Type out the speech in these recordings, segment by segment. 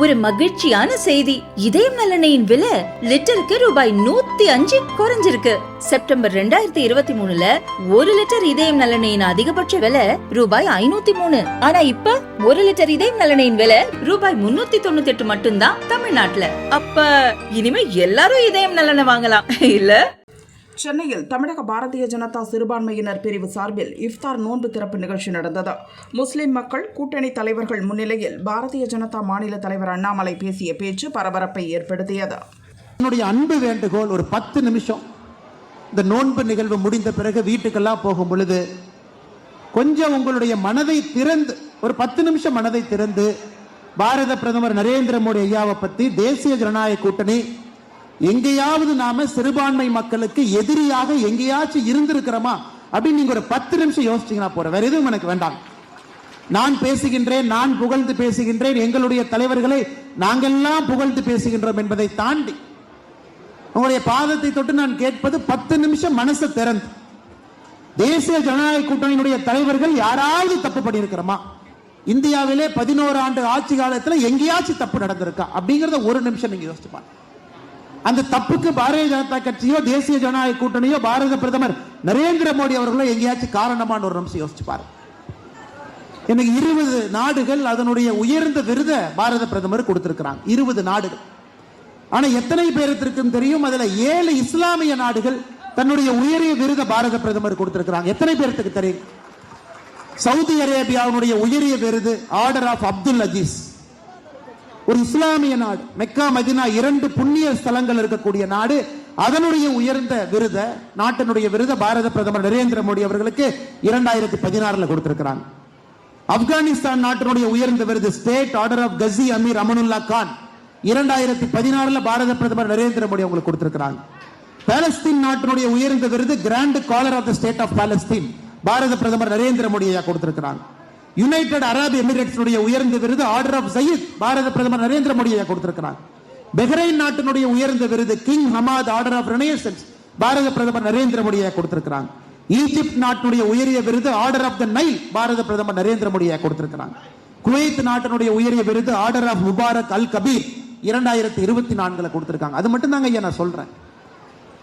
ஒரு மகிழ்ச்சியான செய்தி. இதயம் நல்லெண்ணெயின் விலை லிட்டருக்கு ரூபாய் 105 குறைஞ்சிருக்கு. செப்டம்பர் 2023ல 1 லிட்டர் இதயம் நல்லெண்ணெயின் அதிகபட்ச விலை ரூபாய் 503. ஆனா இப்ப 1 லிட்டர் இதயம் நல்லெண்ணெயின் விலை ரூபாய் 398 மட்டும்தான் தமிழ்நாட்டுல. அப்ப இனிமே எல்லாரும் இதயம் நல்லெண்ணெய் வாங்கலாம் இல்ல? சென்னையில் தமிழக பாரதிய ஜனதா சிறுபான்மையினர் பிரிவு சார்பில் இஃப்தார் நோன்பு திறப்பு நிகழ்ச்சி நடந்தது. முஸ்லிம் மக்கள் கூட்டணி தலைவர்கள் முன்னிலையில் பாரதிய ஜனதா மாநில தலைவர் அண்ணாமலை பேசிய பேச்சு பரபரப்பை ஏற்படுத்தியது. என்னுடைய அன்பு வேண்டுகோள், ஒரு 10 நிமிஷம் இந்த நோன்பு நிகழ்வு முடிந்த பிறகு வீட்டுக்கெல்லாம் போகும் பொழுது கொஞ்சம் உங்களுடைய மனதை திறந்து, ஒரு 10 நிமிஷம் மனதை திறந்து பாரத பிரதமர் நரேந்திர மோடி ஐயாவை பற்றி, தேசிய ஜனநாயக கூட்டணி எங்கேயாவது நாம சிறுபான்மை மக்களுக்கு எதிரியாக எங்கேயாச்சும் இருந்திருக்கிறோமா அப்படின்னு நீங்க ஒரு 10 நிமிஷம் யோசிச்சீங்கன்னா போற, வேற எதுவும் எனக்கு வேண்டாம். நான் பேசுகின்றேன், நான் புகழ்ந்து பேசுகின்றேன், எங்களுடைய தலைவர்களை நாங்கெல்லாம் புகழ்ந்து பேசுகின்றோம் என்பதை தாண்டி உங்களுடைய பாதத்தை தொட்டு நான் கேட்பது 10 நிமிஷம் மனசை திறந்து, தேசிய ஜனநாயக கூட்டணியினுடைய தலைவர்கள் யாராவது தப்பு பண்ணியிருக்கிறோமா, இந்தியாவிலே 11 ஆண்டு ஆட்சி காலத்தில் எங்கேயாச்சும் தப்பு நடந்திருக்கா அப்படிங்கறத ஒரு நிமிஷம் நீங்க யோசிச்சு பாருங்க. அந்த தப்புக்கு பாரதிய ஜனதா கட்சியோ தேசிய ஜனநாயக கூட்டணியோ பாரத பிரதமர் நரேந்திர மோடி அவர்களோ எங்கேயாச்சும் காரணமான ஒரு நிமிஷம் யோசிச்சு பாருங்க. எனக்கு 20 நாடுகள் அதனுடைய உயர்ந்த விருதை பாரத பிரதமர் கொடுத்திருக்கிறாங்க. 20 நாடுகள். ஆனா எத்தனை பேருக்கு தெரியும், அதுல 7 இஸ்லாமிய நாடுகள் தன்னுடைய உயரிய விருதை பாரத பிரதமர் கொடுத்திருக்கிறாங்க. எத்தனை பேருக்கு தெரியும்? சவுதி அரேபியாவுடைய உயரிய விருது ஆர்டர் ஆஃப் அப்துல் அஜீஸ், ஒரு இஸ்லாமிய நாடு. மெக்கா மதினா 2 புண்ணிய ஸ்தலங்கள் இருக்கக்கூடிய நாடு, அதனுடைய உயர்ந்த விருதை, நாட்டினுடைய விருதை பாரத பிரதமர் நரேந்திர மோடி அவர்களுக்கு 2016 கொடுத்திருக்கிறாங்க. ஆப்கானிஸ்தான் நாட்டினுடைய உயர்ந்த விருது State Order of Ghazi Amir Amanullah Khan 2016 Bharata பிரதமர் நரேந்திர மோடி அவங்களுக்கு கொடுத்திருக்கிறாங்க. பாலஸ்தீன் நாட்டினுடைய உயர்ந்த விருது Grand Collar of the State of Palestine Bharata பிரதமர் நரேந்திர மோடி கொடுத்திருக்கிறாங்க. யுனைடெட் அரபு எமிரேட்ஸ் உயர்ந்த விருது ஆர்டர் ஆஃப் சயீத் பாரத பிரதமர் நரேந்திர மோடி கொடுத்திருக்கிறார். பஹ்ரைன் நாட்டினுடைய உயர்ந்த விருது King Hamad Order of Renaissance Bharata பிரதமர் நரேந்திர மோடி கொடுத்திருக்கிறார். ஈஜிப்ட் நாட்டினுடைய உயரிய விருது Order of the Nile Bharata பிரதமர் நரேந்திர மோடி கொடுத்திருக்கிறார். குவைத் நாட்டினுடைய உயரிய விருது Order of Mubarak Al Kabeer 2024 கொடுத்திருக்காங்க. அது மட்டும் தாங்க நான் சொல்றேன்.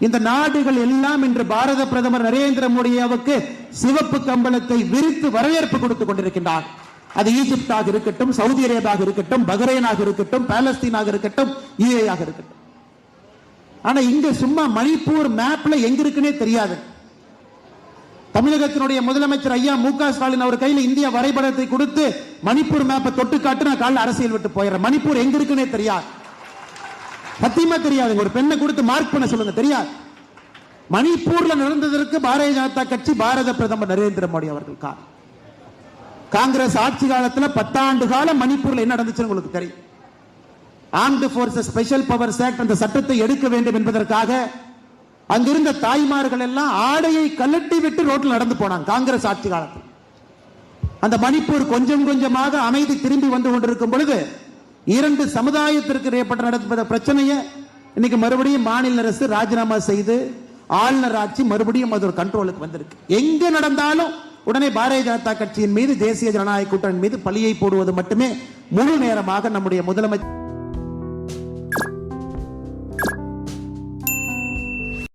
இந்த நாடுகள் எல்லாம் இன்று பாரத பிரதமர் நரேந்திர மோடியாவுக்கு சிவப்பு கம்பளத்தை விரித்து வரவேற்பு கொடுத்துக் கொண்டிருக்கின்றார். அது ஈஜிப்டாக இருக்கட்டும், சவுதி அரேபியாக இருக்கட்டும், பஹ்ரைனாக இருக்கட்டும், பாலஸ்தீனாக இருக்கட்டும், யுஏஆக இருக்கட்டும். ஆனா இங்க சும்மா மணிப்பூர் மேப்ல எங்க இருக்குன்னே தெரியாது. தமிழகத்தினுடைய முதலமைச்சர் ஐயா மு.க. ஸ்டாலின் அவர் கையில் இந்திய வரைபடத்தை கொடுத்து மணிப்பூர் மேப்பை தொட்டு காட்டு, நான் காலையில் அரசியல் விட்டு போயிடுறேன். மணிப்பூர் எங்க இருக்குன்னே தெரியாது, சத்தியமா தெரியாது. ஒரு பெண்ணை கொடுத்து மார்க் பண்ண சொல்லுங்க, தெரியாது. மணிப்பூர்ல நடந்ததற்கு பாரதிய ஜனதா கட்சி, பாரத பிரதமர் நரேந்திர மோடி அவர்கள் காங்கிரஸ் ஆட்சி காலத்தில் 10 ஆண்டு காலம் மணிப்பூர்ல என்ன நடந்துச்சு உங்களுக்கு தெரியும். Armed forces special powers act அந்த சட்டத்தை எடுக்க வேண்டும் என்பதற்காக அங்கிருந்த தாய்மார்கள் எல்லாம் ஆடையை கலட்டி விட்டு ரோட்டில் நடந்து போனாங்க காங்கிரஸ் ஆட்சி காலத்தில். அந்த மணிப்பூர் கொஞ்சம் கொஞ்சமாக அமைதி திரும்பி வந்து கொண்டிருக்கும் பொழுது 2 சமுதாயத்திற்கு ஏற்பட்ட நடந்த பிரச்சனையை இன்னைக்கு மறுபடியும் மாநில அரசு ராஜினாமா செய்து ஆளுநர் ஆட்சி மறுபடியும் அது ஒரு கண்ட்ரோலுக்கு வந்திருக்கு. எங்க நடந்தாலும் உடனே பாரதிய ஜனதா கட்சியின் மீது, தேசிய ஜனநாயக கூட்டணி மீது பழியை போடுவது மட்டுமே முழு நேரமாக நம்முடைய முதலமைச்சர்